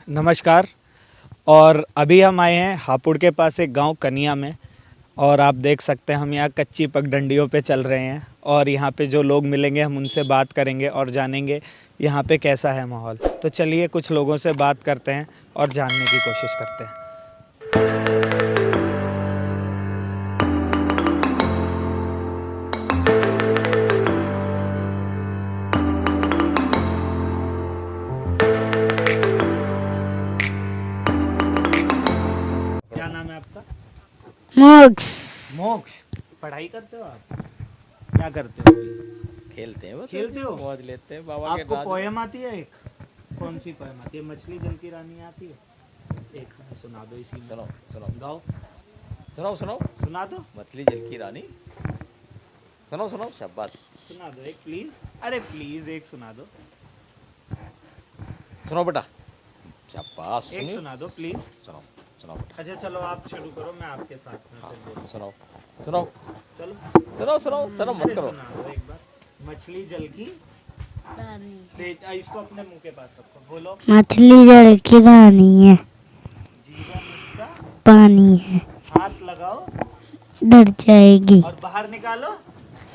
नमस्कार। और अभी हम आए हैं हापुड़ के पास एक गांव कनिया में, और आप देख सकते हैं हम यहाँ कच्ची पगडंडियों पे चल रहे हैं और यहाँ पे जो लोग मिलेंगे हम उनसे बात करेंगे और जानेंगे यहाँ पे कैसा है माहौल। तो चलिए कुछ लोगों से बात करते हैं और जानने की कोशिश करते हैं। क्या नाम है आपका? मोक्ष। मोक्ष। पढ़ाई करते हो आप? क्या करते हो अभी? खेलते हैं, खेलते हो? मौज लेते हैं बाबा के आपको नाच। पोयम आती है एक? कौन सी पोयम आती है? मछली जल की रानी आती है? एक हमें सुना दो इसी में। सुनाओ सुनाओ गाओ। सुनाओ सुनाओ। सुना दो। मछली जल की रानी। सुनाओ सुनाओ शाबाश। सुना दो एक प्लीज। अरे प्लीज एक सुना दो। सुनाओ बेटा। शाबाश। एक सुनिए। सुना दो प्लीज। सुनाओ सुनाओ बेटा। अच्छा चलो आप शुरू करो, मैं आपके साथ में हाँ फिर बोलूं। सुनाओ सुनाओ चलो सुनाओ सुनाओ सुनाओ मत अरे करो। सुना दो एक बार। मछली जल की इसको अपने मुंह के पास रखो, बोलो। मछली जल की रानी है, जीवन उसका पानी है, हाथ लगाओ डर जाएगी, और बाहर निकालो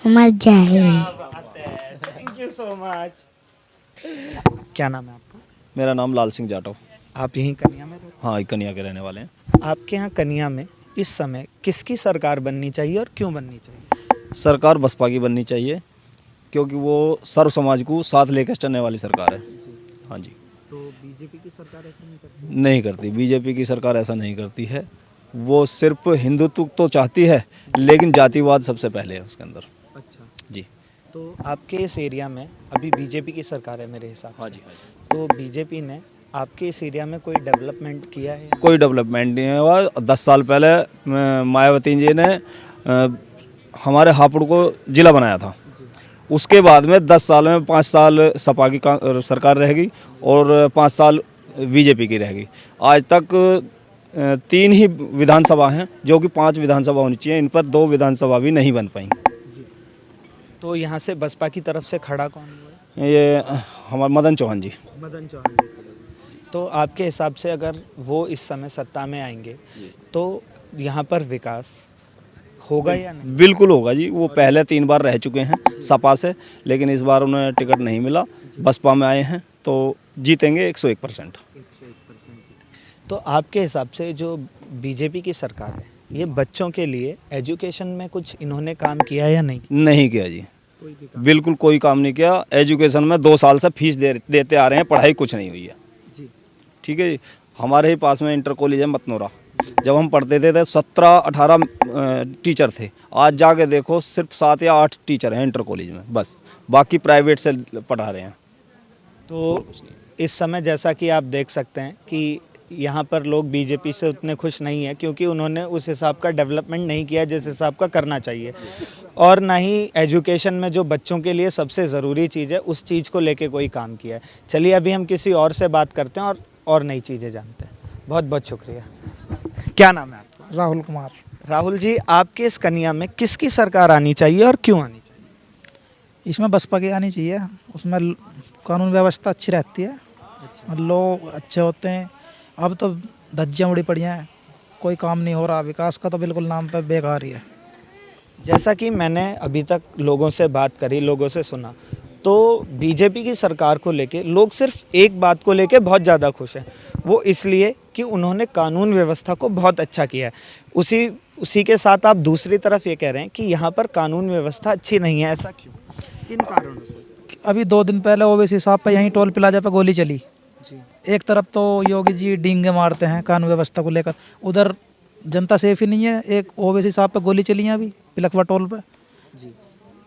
मर जाएगी। क्या बात है, थैंक यू सो मच। क्या नाम है आपका? मेरा नाम लाल सिंह जाटव। आप यहीं कन्या में रहते हैं? हाँ, कन्या के रहने वाले हैं। आपके यहाँ कन्या में इस समय किसकी सरकार बननी चाहिए और क्यों बननी चाहिए? सरकार बसपा की बननी चाहिए, क्योंकि वो सर्व समाज को साथ लेकर चलने वाली सरकार है। हाँ जी। तो बीजेपी की सरकार ऐसा नहीं करती? नहीं करती, बीजेपी की सरकार ऐसा नहीं करती है। वो सिर्फ हिंदुत्व तो चाहती है, लेकिन जातिवाद सबसे पहले है उसके अंदर। अच्छा, जी। तो आपके इस एरिया में अभी बीजेपी की सरकार है मेरे हिसाब से। हाँ जी, हाँ जी। तो बीजेपी ने आपके इस एरिया में कोई डेवलपमेंट किया है? कोई डेवलपमेंट नहीं हुआ। 10 साल पहले मायावती जी ने हमारे हापुड़ को जिला बनाया था। उसके बाद में 10 साल में 5 साल सपा की सरकार रहेगी और 5 साल बीजेपी की रहेगी। आज तक 3 ही विधानसभा हैं, जो कि 5 विधानसभा होनी चाहिए। इन पर 2 विधानसभा भी नहीं बन पाई। जी। तो यहाँ से बसपा की तरफ से खड़ा कौन हुआ? ये हमारे मदन चौहान जी। मदन चौहान जी खड़े हुए। तो आपके हिसाब से अगर वो इस समय सत्ता में आएंगे तो यहाँ पर विकास होगा या नहीं? बिल्कुल होगा जी। वो पहले 3 बार रह चुके हैं सपा से, लेकिन इस बार उन्हें टिकट नहीं मिला। बसपा में आए हैं तो जीतेंगे 101%। 101%। तो आपके हिसाब से जो बीजेपी की सरकार है, ये बच्चों के लिए एजुकेशन में कुछ इन्होंने काम किया या नहीं? नहीं किया जी, कोई भी काम? बिल्कुल कोई काम नहीं किया। एजुकेशन में 2 साल से फीस देते आ रहे हैं, पढ़ाई कुछ नहीं हुई है। जी। ठीक है जी। हमारे ही पास में इंटर कॉलेज है मतनोरा। जब हम पढ़ते थे तो 17-18 टीचर थे। आज जाके देखो सिर्फ 7 या 8 टीचर हैं इंटर कॉलेज में, बस। बाकी प्राइवेट से पढ़ा रहे हैं। तो इस समय जैसा कि आप देख सकते हैं कि यहाँ पर लोग बीजेपी से उतने खुश नहीं है, क्योंकि उन्होंने उस हिसाब का डेवलपमेंट नहीं किया जिस हिसाब का करना चाहिए, और ना ही एजुकेशन में जो बच्चों के लिए सबसे ज़रूरी चीज़ है उस चीज़ को लेके कोई काम किया है। चलिए अभी हम किसी और से बात करते हैं और नई चीज़ें जानते हैं। बहुत बहुत शुक्रिया। क्या नाम है आपका? राहुल कुमार। राहुल जी, आपके इस कन्या में किसकी सरकार आनी चाहिए और क्यों आनी चाहिए? इसमें बसपा की आनी चाहिए। उसमें कानून व्यवस्था अच्छी रहती है, लोग अच्छे होते हैं। अब तो धज्जियाँ उड़ी पड़ी हैं, कोई काम नहीं हो रहा। विकास का तो बिल्कुल नाम पे बेकार ही है। जैसा कि मैंने अभी तक लोगों से बात करी, लोगों से सुना, तो बीजेपी की सरकार को लेके लोग सिर्फ एक बात को लेके बहुत ज़्यादा खुश हैं। वो इसलिए कि उन्होंने कानून व्यवस्था को बहुत अच्छा किया है। उसी के साथ आप दूसरी तरफ ये कह रहे हैं कि यहाँ पर कानून व्यवस्था अच्छी नहीं है। ऐसा क्यों? किन कारणों से? अभी 2 दिन पहले ओवैसी साहब पे यहीं टोल प्लाजा पे गोली चली। जी। एक तरफ तो योगी जी डींगे मारते हैं कानून व्यवस्था को लेकर, उधर जनता सेफ ही नहीं है। एक ओवैसी साहब पे गोली चली है अभी पिलखवा टोल पे। जी।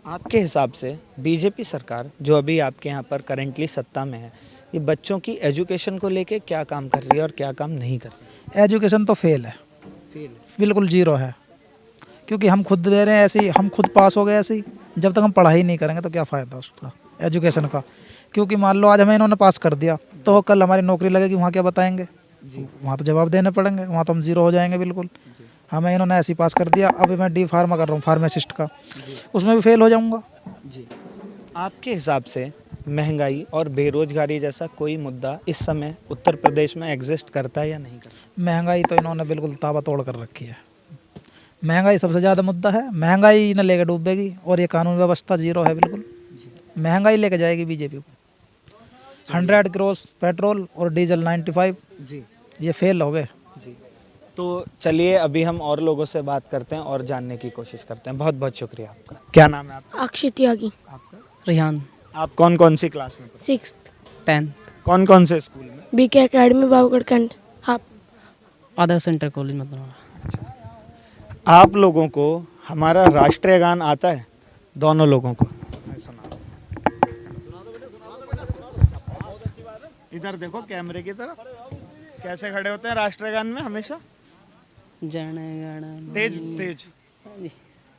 आपके हिसाब से बीजेपी सरकार जो अभी आपके यहाँ पर करेंटली सत्ता में है, ये बच्चों की एजुकेशन को लेके क्या काम कर रही है और क्या काम नहीं कर रही है? एजुकेशन तो फेल है, फेल। बिल्कुल 0 है। क्योंकि हम खुद दे रहे हैं ऐसे ही, हम खुद पास हो गए ऐसे ही। जब तक हम पढ़ाई नहीं करेंगे तो क्या फ़ायदा उसका एजुकेशन का। क्योंकि मान लो आज हमें इन्होंने पास कर दिया तो कल हमारी नौकरी लगेगी, वहाँ क्या बताएंगे? वहाँ तो जवाब देने पड़ेंगे, वहाँ तो हम 0 हो जाएंगे बिल्कुल। हमें इन्होंने ऐसे ही पास कर दिया। अभी मैं डी फार्मा कर रहा हूँ, फार्मासिस्ट का, उसमें भी फेल हो जाऊँगा। जी। आपके हिसाब से महंगाई और बेरोजगारी जैसा कोई मुद्दा इस समय उत्तर प्रदेश में एग्जिस्ट करता है या नहीं करता? महंगाई तो इन्होंने बिल्कुल ताबड़तोड़ कर रखी है। महंगाई सबसे ज़्यादा मुद्दा है, महंगाई न लेकर डूबेगी और ये कानून व्यवस्था जीरो है बिल्कुल। महंगाई लेके जाएगी बीजेपी को। 100 क्रॉस पेट्रोल और डीजल 95, जी ये फेल हो गए। जी। तो चलिए अभी हम और लोगों से बात करते हैं और जानने की कोशिश करते हैं। बहुत बहुत शुक्रिया आपका। क्या नाम है आपका? अक्षित यागी, आपका? रिहान, आप कौन कौन सी क्लास में पढ़ते 6th, 10th, हैं? कौन कौन से स्कूल में? BK academy Babugarh cantt. आप आदर्श सेंटर कॉलेज मतलब। आप लोगों को हमारा राष्ट्रीय गान आता है? दोनों लोगों को मैं सुना। इधर देखो कैमरे की तरफ, कैसे खड़े होते हैं राष्ट्रीय गान में हमेशा? जन गण तेज तेज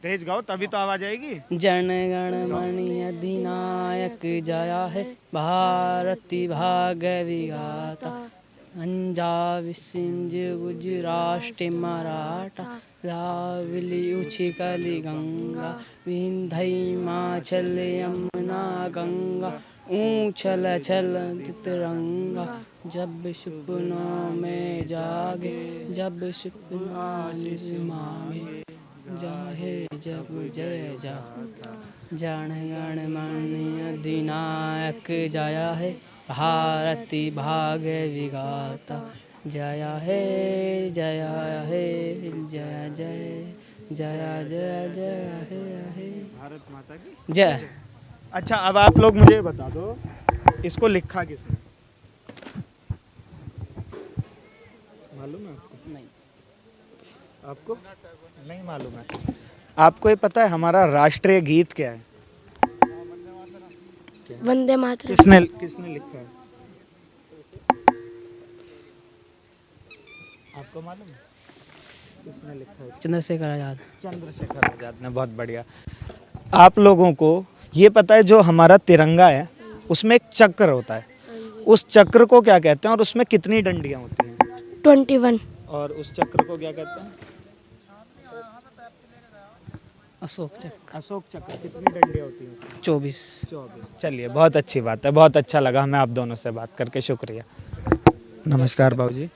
तेज गाओ तभी तो आवाज आएगी। जन गण मणि अधिनायक जया है भारती भाग्य विधाता, पंजाब सिंध गुजरात मराठा लावली उछी कली गंगा, विंध्य हिमाचल यमुना गंगा, ऊंचल छल तिरंगा, जब सपनों में जागे, जब सपना मांगे, जाहे जब जय जा। जन गण मणि अधिनायक जया है भारती भाग्य विधाता, जया है जया है जय जय जय जय जय है भारत माता की जय। अच्छा अब आप लोग मुझे बता दो इसको लिखा किसने? मालूम है आपको? नहीं। आपको नहीं मालूम है? आपको ये पता है हमारा राष्ट्रीय गीत क्या है? वंदे मातरम। किसने किसने लिखा है? आपको मालूम है किसने लिखा है? चंद्रशेखर आजाद। चंद्रशेखर आजाद ने। बहुत बढ़िया। आप लोगों को ये पता है जो हमारा तिरंगा है उसमें एक चक्र होता है, उस चक्र को क्या कहते हैं और उसमें कितनी डंडियां होती हैं? 21। और उस चक्र को क्या कहते हैं? अशोक चक्र। अशोक चक्र। कितनी डंडियां होती हैं उसमें? 24। 24। चलिए बहुत अच्छी बात है, बहुत अच्छा लगा हमें आप दोनों से बात करके। शुक्रिया। नमस्कार बाबूजी।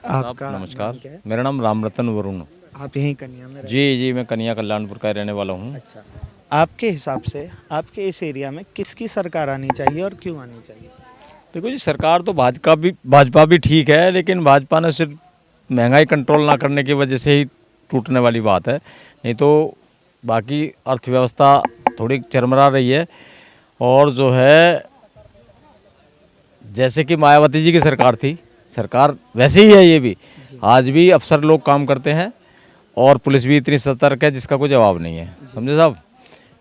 आपका नमस्कार, नाम क्या है? मेरा नाम रामरतन वरुण। आप यहीं कन्या में रहते जी, मैं कन्या कल्याणपुर का रहने वाला हूँ। हैं? अच्छा, आपके हिसाब से आपके इस एरिया में किसकी सरकार आनी चाहिए और क्यों आनी चाहिए? देखो जी, सरकार तो भाजपा भी ठीक है, लेकिन भाजपा ने सिर्फ महंगाई कंट्रोल ना करने की वजह से ही टूटने वाली बात है, नहीं तो बाकी अर्थव्यवस्था थोड़ी चरमरा रही है। और जो है जैसे कि मायावती जी की सरकार थी, सरकार वैसे ही है ये भी। आज भी अफसर लोग काम करते हैं और पुलिस भी इतनी सतर्क है जिसका कोई जवाब नहीं है। समझे साहब?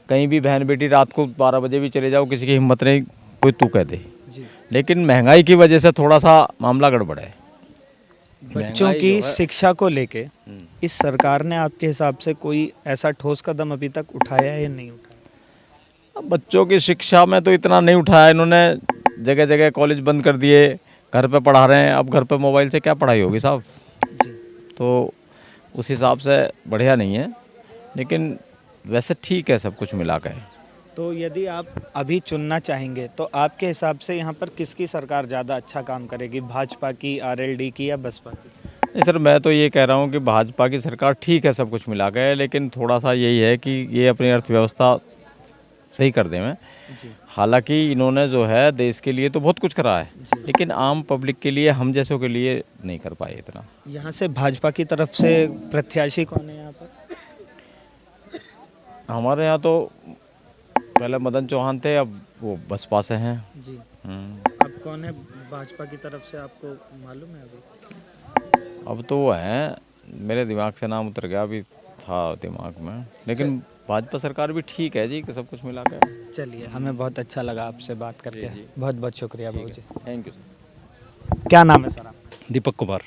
कहीं भी बहन बेटी रात को 12 बजे भी चले जाओ, किसी की हिम्मत नहीं कोई तू कह दे। लेकिन महंगाई की वजह से थोड़ा सा मामला गड़बड़ है। बच्चों महंगाई की जो है- शिक्षा को लेके इस सरकार ने आपके हिसाब से कोई ऐसा ठोस कदम अभी तक उठाया है या नहीं उठाया? अब बच्चों की शिक्षा में तो इतना नहीं उठाया इन्होंने, जगह जगह कॉलेज बंद कर दिए, घर पे पढ़ा रहे हैं। अब घर पे मोबाइल से क्या पढ़ाई होगी साहब? जी। तो उस हिसाब से बढ़िया नहीं है, लेकिन वैसे ठीक है सब कुछ मिला के। तो यदि आप अभी चुनना चाहेंगे तो आपके हिसाब से यहाँ पर किसकी सरकार ज़्यादा अच्छा काम करेगी, भाजपा की, आरएलडी की या बसपा की? नहीं सर, मैं तो ये कह रहा हूँ कि भाजपा की सरकार ठीक है सब कुछ मिला के, लेकिन थोड़ा सा यही है कि ये अपनी अर्थव्यवस्था सही कर दें। हालांकि इन्होंने जो है देश के लिए तो बहुत कुछ करा है, लेकिन आम पब्लिक के लिए, हम जैसों के लिए नहीं कर पाए इतना। यहाँ से भाजपा की तरफ से प्रत्याशी कौन है यहाँ पर? हमारे यहाँ तो पहले मदन चौहान थे, अब वो बसपा से हैं। जी। हम्म। अब कौन है भाजपा की तरफ से आपको मालूम है अभी? अब तो वो हैं, मेरे दिमाग से नाम उतर गया, अभी था दिमाग में, लेकिन भाजपा सरकार भी ठीक है जी, कि सब कुछ मिला के। चलिए हमें बहुत अच्छा लगा आपसे बात करके। बहुत बहुत शुक्रिया बाबू जी। Thank you. क्या नाम है सर आपका? दीपक कुमार।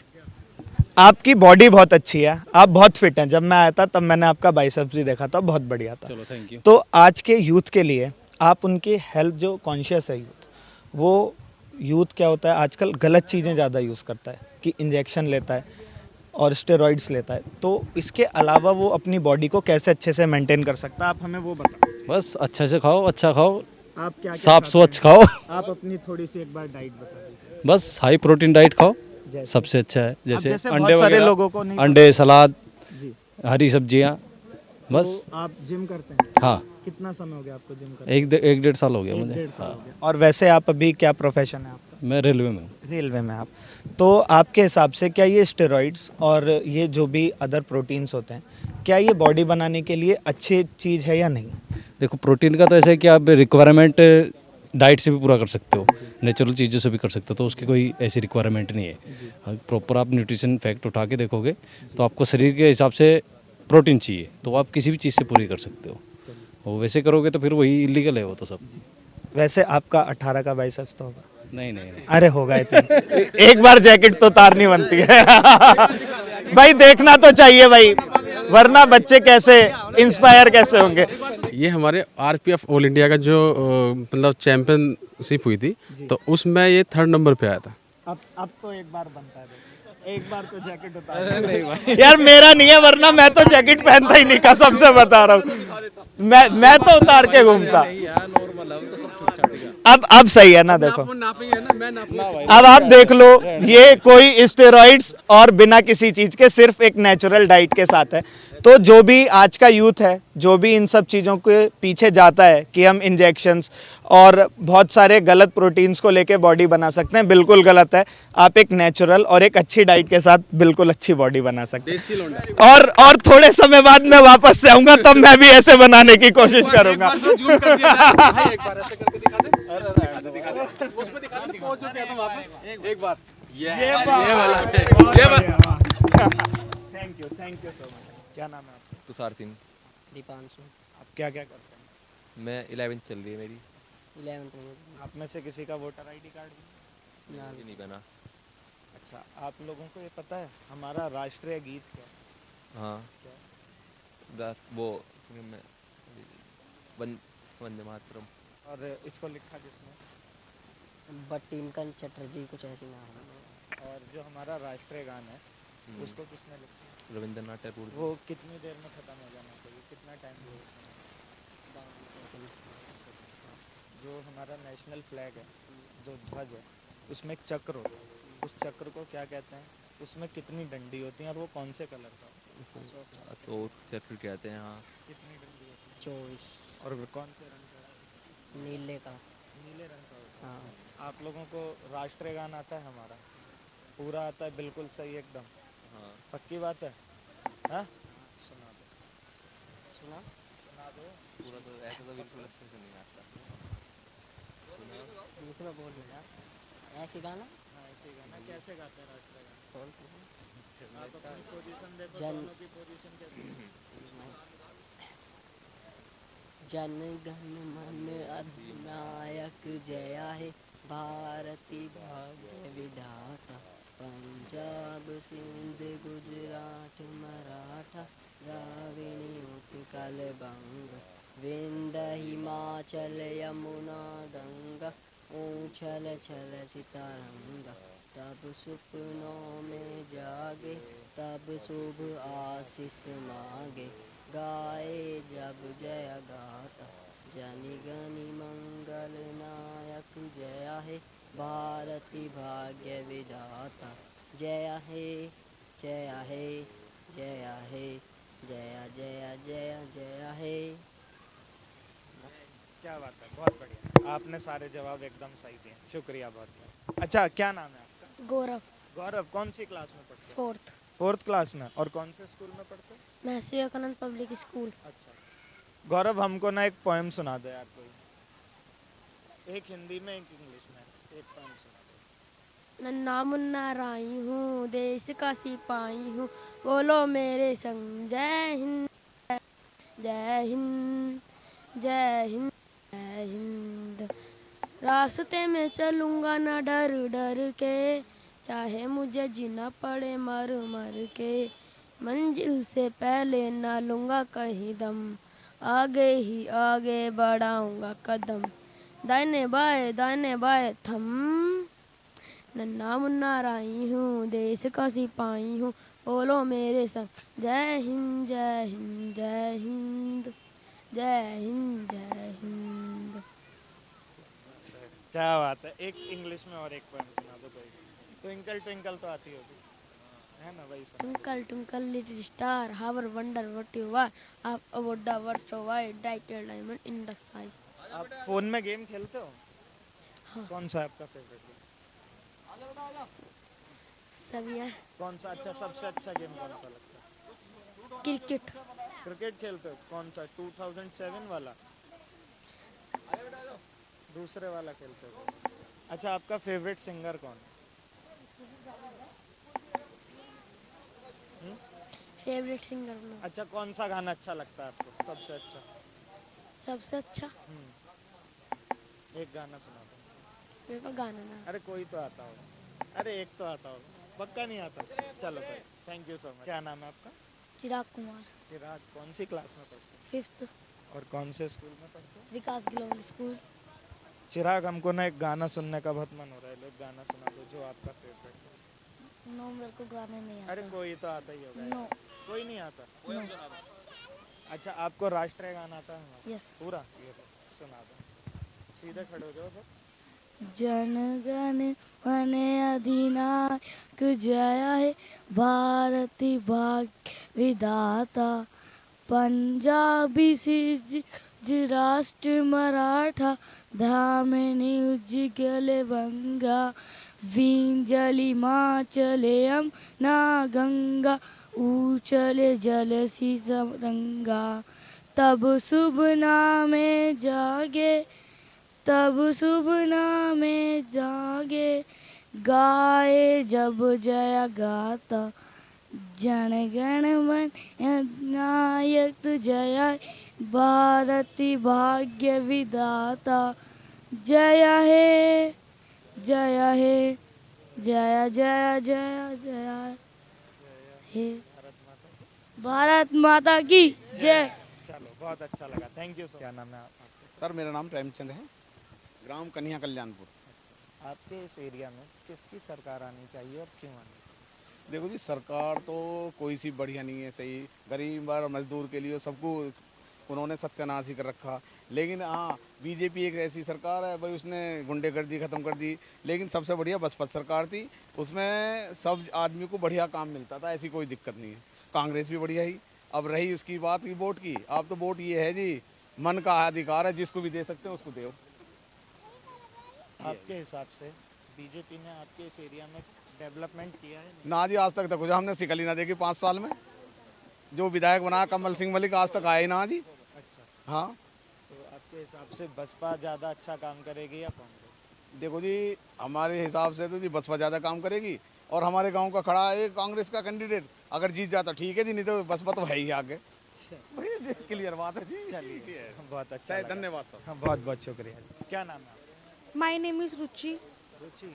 आपकी बॉडी बहुत अच्छी है, आप बहुत फिट हैं। जब मैं आया था तब मैंने आपका बाइसेप्स भी देखा था, बहुत बढ़िया था। चलो थैंक यू। तो आज के यूथ के लिए आप उनकी हेल्थ, जो कॉन्शियस है यूथ, वो यूथ क्या होता है आजकल गलत चीज़ें ज़्यादा यूज़ करता है, कि इंजेक्शन लेता है और स्टेरॉइड्स लेता है। तो इसके अलावा वो अपनी बॉडी को कैसे अच्छे से मेंटेन कर सकता है, आप हमें वो बताओ। बस अच्छे से खाओ, अच्छा खाओ, आप क्या साफ खाते स्वच्छ हैं? खाओ। आप अपनी थोड़ी सी एक बार डाइट बता दीजिए। बस हाई प्रोटीन डाइट खाओ, जैसे? सबसे अच्छा है। जैसे जैसे अंडे बहुत सारे वगैरह, लोगों को नहीं अंडे, सलाद, जी। हरी सब्जियाँ, बस। तो आप जिम करते हैं? हाँ, कितना समय हो गया आपको जिम करते? एक डेढ़ साल हो गया एक मुझे। डेढ़ साल हाँ, हो गया। और वैसे आप अभी क्या प्रोफेशन है आपका? मैं रेलवे में हूँ। रेलवे में आप। तो आपके हिसाब से क्या ये स्टेरॉइड्स और ये जो भी अदर प्रोटीन्स होते हैं, क्या ये बॉडी बनाने के लिए अच्छी चीज़ है या नहीं? देखो, प्रोटीन का तो ऐसा है कि आप रिक्वायरमेंट डाइट से भी पूरा कर सकते हो, नेचुरल चीज़ों से भी कर सकते हो, तो उसकी कोई ऐसी रिक्वायरमेंट नहीं है। प्रॉपर आप न्यूट्रिशन फैक्ट उठा के देखोगे तो आपको शरीर के हिसाब से प्रोटीन चाहिए, तो आप किसी भी चीज़ से पूरी कर सकते हो। और वैसे करोगे तो फिर वही इलीगल है वो तो सब। वैसे आपका 18 का बाइसेप्स तो होगा? नहीं नहीं नहीं। अरे होगा इतना। एक बार जैकेट तो उतारनी बनती है। भाई देखना तो चाहिए भाई, वरना बच्चे कैसे इंस्पायर कैसे होंगे? ये हमारे आरपीएफ ऑल इंडिया का जो मतलब चैंपियनशिप हुई थी, तो उसमें ये 3rd नंबर पे आया था। अब तो एक बार बनता है, एक बार तो जैकेट उतार। यार मेरा नहीं है, वरना मैं तो जैकेट पहनता ही नहीं, कसम से बता रहा हूँ। मैं तो उतार के घूमता। अब सही है ना? देखो अब आप देख लो, ये कोई स्टेरॉइड्स और बिना किसी चीज के सिर्फ एक नेचुरल डाइट के साथ है। तो जो भी आज का यूथ है, जो भी इन सब चीज़ों के पीछे जाता है कि हम इंजेक्शंस और बहुत सारे गलत प्रोटीन्स को लेके बॉडी बना सकते हैं, बिल्कुल गलत है। आप एक नेचुरल और एक अच्छी डाइट के साथ बिल्कुल अच्छी बॉडी बना सकते हैं। और थोड़े समय बाद मैं वापस से आऊंगा, तब मैं भी ऐसे बनाने की कोशिश करूंगा। Thank you so much. क्या नाम है आपका? तुषार सिंह। दीपांशु। आप क्या क्या करते हैं? मैं 11th चल रही है मेरी। 11th में। आप में से किसी का वोटर आईडी कार्ड भी? ये नहीं बना। अच्छा, आप लोगों को ये पता है हमारा राष्ट्रीय गीत क्या है? हाँ, क्या? वो मैं वंदे मातरम। और इसको लिखा किसने? बटिंकन चटर्जी, कुछ ऐसी नाम है। और जो हमारा राष्ट्रीय गान है उसको किसने लिखा? रविंद्रनाथ टैगोर। वो कितनी देर में ख़त्म हो जाना चाहिए? कितना टाइम लगेगा? जो हमारा नेशनल फ्लैग है, जो ध्वज है, उसमें एक चक्र होता है, उस चक्र को क्या कहते हैं? उसमें कितनी डंडी होती हैं और वो कौन से कलर का होता है? तो चक्र कहते हैं। हाँ। कितनी डंडी होती है? 24। और कौन से रंग का? नीले का। नीले रंग का होता है। हाँ। आप लोगों को राष्ट्रीय गान आता है? हमारा पूरा आता है, बिल्कुल सही एकदम? हाँ। पक्की बात है? हाँ, सुना दो। सुना दो। पूरा तो ऐसा तो बिल्कुल अच्छे से नहीं आता। दूसरा बोल दिया ऐसे गाना। हाँ, ऐसे गाना कैसे गाते हैं राष्ट्रीय गान? आप अपनी पोजीशन देखो, जन- दोनों की पोजीशन कैसी है? जन गण मन अधिनायक जया है, भारती भाग्य विधाता, पंजाब सिंध गुजरात मराठा, द्राविणी उत्कल बंग, विंध्य हिमाचल यमुना गंगा, ऊंचल छल सितारंगा, तब सुपनों में जागे, तब शुभ आशीष मांगे, गाए जब जय गाता, जनि गनि मंगल नायक जया है, भारती भाग्य विधाता, जया है जया है जया है, जया जया जया जया है। क्या बात है, बहुत बढ़िया। आपने सारे जवाब एकदम सही दिए, शुक्रिया बहुत बहुत। अच्छा, क्या नाम है आपका? गौरव। गौरव, कौन सी क्लास में पढ़ते हो? 4th। 4th क्लास में। और कौन से स्कूल में पढ़ते हो? महर्षि विवेकानंद पब्लिक स्कूल। अच्छा गौरव, हमको ना एक पोएम सुना दो यार कोई, एक हिंदी में एक इंग्लिश में, एक पोएम सुना दो। नन्ना मुन्ना राई हूँ, देश का सिपाही हूँ, बोलो मेरे संग जय हिंद जय हिंद जय हिंद जय हिंद। रास्ते में चलूँगा ना डर डर के, चाहे मुझे जीना पड़े मर मर के, मंजिल से पहले ना लूँगा कहीं दम, आगे ही आगे बढ़ाऊँगा कदम, दाहिने बाएं थम, नन्ना मुन्ना राई हूँ, देश का सिपाही हूँ, बोलो मेरे संग जय हिंद जय हिंद जय हिंद जय हिंद जय हिंद। क्या बात है, एक इंग्लिश में और एक पोएम सुना दो कोई। ट्विंकल ट्विंकल तो आती होगी, है ना भाई? सुना। Twinkle, twinkle, little star, how I wonder what you are. Up about the world so wide, like a diamond in the sky. आप फोन में गेम खेलते हो? हाँ। कौन सा है आपका फेवरेट गेम? सभी है। कौन सा अच्छा, सबसे अच्छा गेम कौन सा लगता है? क्रिकेट। क्रिकेट खेलते हो? कौन सा, 2007 वाला? दूसरे वाला खेलते हो? अच्छा, आपका फेवरेट सिंगर कौन है? फेवरेट सिंगर अच्छा, कौन सा गाना अच्छा लगता है आपको सबसे अच्छा? सबसे अच्छा एक गाना सुना दो। मेरे को गाना ना। अरे कोई तो आता होगा, अरे एक तो आता होगा, पक्का नहीं आता? चलो भाई, थैंक यू सो मच। क्या नाम है आपका? चिराग कुमार। चिराग, कौन सी क्लास में पढ़ते हो? 5th और कौन से स्कूल में पढ़ते हो? विकास ग्लोबल स्कूल। चिराग, हमको ना एक गाना सुनने का बहुत मन हो रहा है, लोग गाना सुना दो जो आपका फेवरेट है। नो, मेरे को गाने नहीं आता। अरे कोई तो आता ही होगा। नो। कोई नहीं आता? नो। अच्छा, आपको राष्ट्रीय गाना आता है हमारा? यस। पूरा ये लो, सुना दो। सीधे खड़े हो जाओ फिर। जन गण मन अधिनायक जय हे भारती भाग्य विधाता पंजाबी सिज राष्ट्र मराठा धामिनी उज्जल बंगा विंजलि माचले यमुना गंगा ऊचले जलसी समरंगा तब शुभ नामे जागे तब शुभ नामे जागे गाए जब जय गाता जन गण मन नायक जय भारती भाग्य विधाता जय हे जय हे जय जय जय जय हे भारत माता की जय। चलो, बहुत अच्छा लगा, थैंक यू सो। क्या नाम है आपका? सर मेरा नाम प्रेमचंद है, ग्राम कन्या कल्याणपुर। आपके इस एरिया में किसकी सरकार आनी चाहिए और क्यों आनी चाहिए? देखो जी, सरकार तो कोई सी बढ़िया नहीं है, सही गरीब और मजदूर के लिए सबको उन्होंने सत्यानाश ही कर रखा। लेकिन हाँ, बीजेपी एक ऐसी सरकार है भाई, उसने गुंडेगर्दी ख़त्म कर दी। लेकिन सबसे बढ़िया बसपा सरकार थी, उसमें सब आदमी को बढ़िया काम मिलता था, ऐसी कोई दिक्कत नहीं है। कांग्रेस भी बढ़िया ही। अब रही उसकी बात की वोट की, अब तो वोट ये है जी, मन का अधिकार है, जिसको भी दे सकते हैं उसको दो। आपके हिसाब से बीजेपी ने आपके इस एरिया में डेवलपमेंट किया है? ना जी, आज तक तो कुछ हमने शिकल ही ना देखी 5 साल में। जो विधायक बना कमल सिंह मलिक, आज तक आए ना जी। अच्छा, हाँ, तो आपके हिसाब से बसपा ज़्यादा अच्छा काम करेगी या कांग्रेस? देखो जी, हमारे हिसाब से तो जी बसपा ज़्यादा काम करेगी। और हमारे गांव का खड़ा है कांग्रेस का कैंडिडेट, अगर जीत जाता ठीक है जी, नहीं तो बसपा तो है ही आगे। क्लियर बात है जी। चलिए, बहुत अच्छा लगा। धन्यवाद सर। हाँ, बहुत बहुत शुक्रिया। क्या नाम है आपका? My name is Ruchi. Ruchi,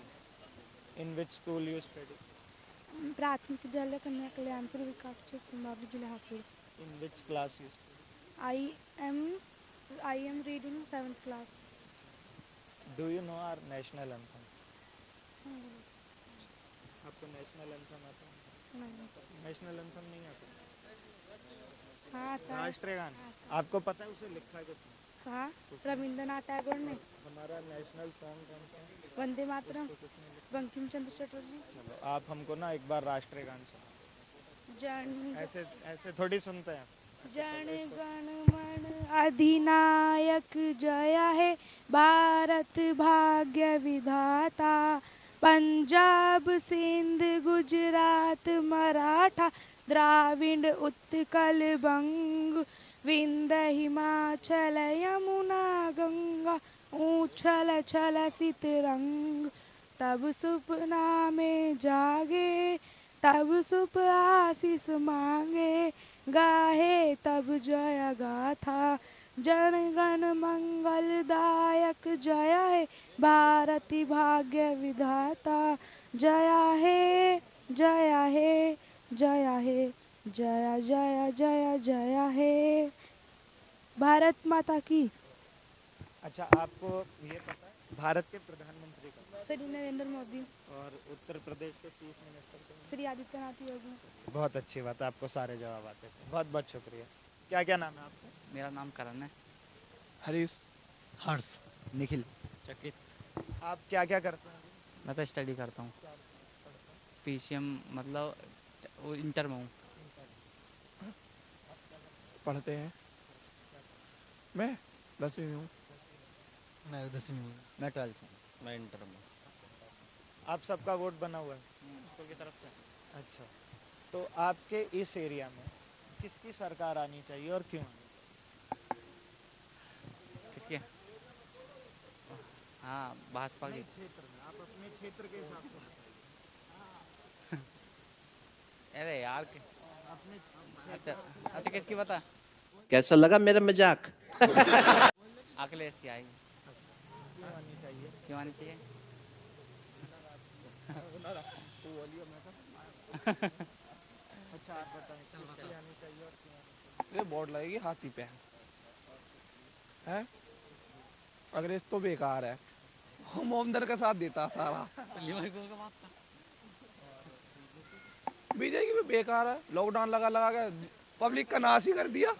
in which school you study? प्राथमिक विद्यालय कन्या कल्याणपुर विकास क्षेत्र सिंबावली जिला Hapur. In which class you study? I am reading 7th class. Do you know our national anthem? आपको नेशनल एंथम आता है? नहीं। नेशनल एंथम नहीं आता? हाँ, आता है। राष्ट्रीय गान आपको पता है, उसे लिखा है किसने? हाँ, रविंद्रनाथ टैगोर ने। हमारा नेशनल सॉन्ग कौन सा है? वंदे मातरम, उसको किसने लिखा? बंकिम चंद्र चटर्जी। चलो, आप हमको ना एक बार राष्ट्रीय गान सुनाओ। जन ऐसे ऐसे थोड़ी सुनते हैं। जन गण मन अधिनायक जय हे भारत भाग्य विधाता पंजाब सिंध गुजरात मराठा द्राविड़ उत्कल बंग विंध्य हिमाचल यमुना गंगा ऊछल छल सितरंग तब सुपना में जागे तब सुप आशीष मांगे गाहे तब जय गाथा जन गण मंगलदायक जय हे भारती भाग्य विधाता जय हे जय हे जय हे जय जय जय जय हे भारत माता की। अच्छा, आपको ये पता है भारत के प्रधानमंत्री का? श्री नरेंद्र मोदी। और उत्तर प्रदेश के चीफ मिनिस्टर कौन है? श्री आदित्यनाथ योगी। बहुत अच्छी बात है, आपको सारे जवाब आते थे, बहुत बहुत शुक्रिया। क्या क्या नाम है आपका? मेरा नाम करण है। हरीश, हर्ष, निखिल, चकित, आप क्या क्या करते हैं? मैं तो स्टडी करता हूँ, PCM मतलब वो इंटर में हूँ। पढ़ते हैं। मैं 10वीं में हूँ। मैं 10वीं में हूँ। मैं 12th में। मैं इंटर में। आप सबका वोट बना हुआ है? स्कूल की तरफ से। अच्छा, तो आपके इस एरिया में किसकी सरकार आनी चाहिए और क्यों? किसके? हाँ, भाजपा की। क्षेत्र में, आप अपने क्षेत्र के हिसाब से अरे यार अपने अच्छा किसकी बता? कैसा लगा मेरा मजाक? अखिलेश की आएगी। क्यों आनी चाहिए? क्यों आनी चाहिए? अच्छा, आप बताएं किसकी आनी चाहिए और क्यों आनी चाहिए? ये बोर्ड लगेगी हाथी पे है। अंग्रेज तो बेकार है, मोमदर का साथ देता सारा। बीजेपी भी बेकार है, लॉकडाउन लगा लगा के पब्लिक का नाश ही कर दिया।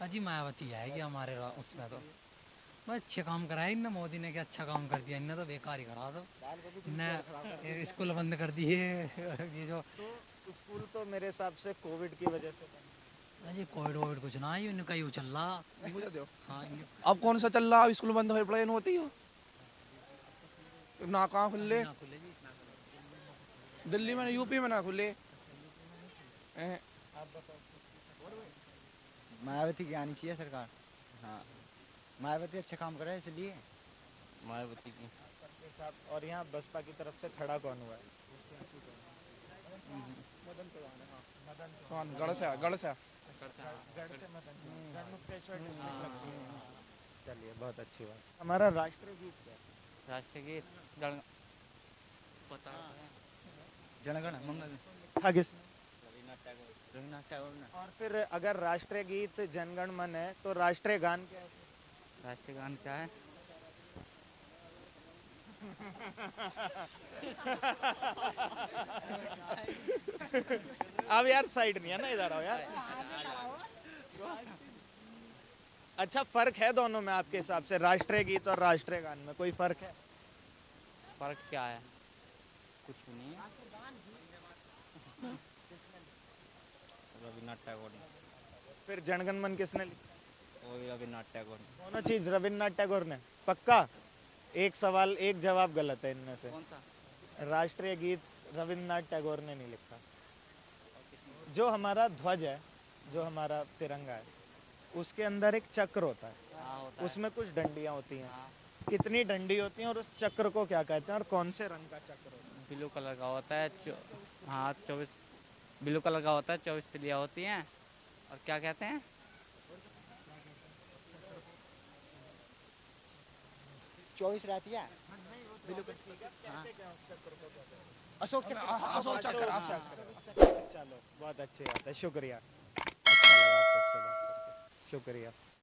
अजी मायावती आएगी हमारे उसमें तो मैं अच्छे काम कराए इनने, मोदी ने क्या अच्छा काम कर दिया, इनने तो बेकार ही करा दो, इनने स्कूल बंद कर दिए। ये जो तो स्कूल तो मेरे हिसाब से कोविड की वजह से बंद। अजी कोविड कुछ ना है, इनका यूँ चल रहा। हाँ, अब कौन सा चल रहा है? स्कूल बंद हो प्लेन होती हो ना, कहाँ खुले? दिल्ली में, यूपी में ना खुले। मायावती की आनी चाहिए सरकार। हाँ, मायावती अच्छा काम कर रहा है इसलिए मायावती की। और यहाँ बसपा की तरफ से खड़ा कौन हुआ है? गढ़ से गढ़ से चलिए, बहुत अच्छी बात। हमारा राष्ट्रीय गीत क्या है? राष्ट्रीय गीत जनगण मंगल था किसने? रविन्द्रनाथ टैगोर ने। और फिर अगर राष्ट्रीय गीत जनगण मन है तो राष्ट्रीय गान क्या है? राष्ट्रीय गान क्या है? अब यार साइड नहीं है ना, इधर आओ यार। अच्छा, फर्क है दोनों में आपके हिसाब से? राष्ट्रीय गीत और राष्ट्रीय गान में कोई फर्क है? फर्क क्या है? कुछ नहीं है। रविन्द्रनाथ टैगोर ने। फिर जनगण मन किसने लिखा? वही रविन्द्रनाथ टैगोर ने। दोनों चीज रविन्द्रनाथ टैगोर ने? पक्का? एक सवाल एक जवाब गलत है इनमें से। कौन सा? राष्ट्रीय गीत रविन्द्रनाथ टैगोर ने नहीं लिखा। जो हमारा ध्वज है, जो हमारा तिरंगा है, उसके अंदर एक चक्र होता है। हाँ, होता है। उसमें कुछ डंडियां होती हैं। कितनी डंडी होती हैं और उस चक्र को क्या कहते हैं और कौन से रंग का चक्र होता है? ब्लू कलर का होता है। हाँ, 24 ब्लू कलर का होता है, 24 तिलियाँ होती हैं। और क्या कहते हैं? 24 रहती है। अशोक चक्र। अशोक चक्र। चलो, बहुत अच्छी बात है, शुक्रिया। अच्छा लगा आप सबसे बात करके, शुक्रिया।